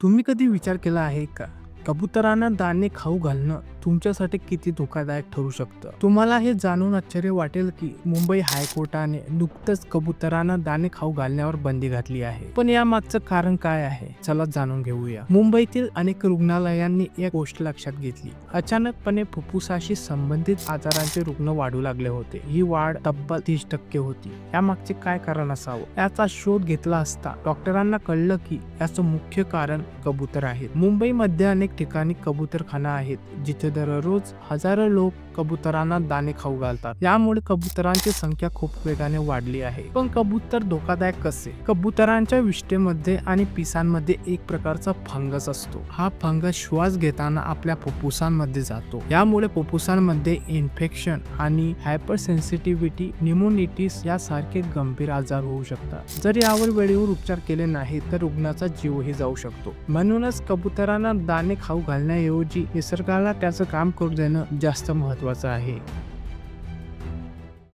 तुम्ही कधी विचार केला आहे का? कबुतरांना दाणे खाऊ घालणं तुमच्यासाठी किती धोकादायक ठरू शकतं. तुम्हाला हे जाणून आश्चर्य वाटेल की मुंबई हायकोर्टाने नुकतंच कबुतरांना दाणे खाऊ घालण्यावर बंदी घातली आहे. पण या मागचं कारण काय आहे? चला जाणून घेऊया. मुंबईतील अनेक रुग्णालयांनी एक गोष्ट लक्षात घेतली. अचानकपणे फुफ्फुसाशी संबंधित आजारांचे रुग्ण वाढू लागले होते. ही वाढ तब्बल 30% होती. यामागचे काय कारण असावं याचा शोध घेतला असता डॉक्टरांना कळलं की याचं मुख्य कारण कबूतर आहेत. मुंबईमध्ये अनेक ठिकाणी कबूतरखाना आहेत जिथे दररोज हजारो लोक कबुतरांना दाणे खाऊ घालतात. यामुळे कबुतरांची संख्या खूप वेगाने वाढली आहे. पण कबूतर धोकादायक कसे? कबुतरांच्या विष्ठेमध्ये आणि पिसांमध्ये एक प्रकारचा फंगस असतो. हा फंगस श्वास घेताना आपल्या फुफ्फुसांमध्ये जातो. यामुळे फुफ्फुसांमध्ये इन्फेक्शन आणि हायपरसेन्सिटिव्हिटी, न्यूमोनिटिस यासारखे गंभीर आजार होऊ शकतात. जर यावर वेळेवर उपचार केले नाही तर रुग्णाचा जीवही जाऊ शकतो. म्हणूनच कबुतरांना दाणे खाऊ घालण्याऐवजी निसर्गाला त्याचं काम करू देणं जास्त महत्त्वाचं आहे.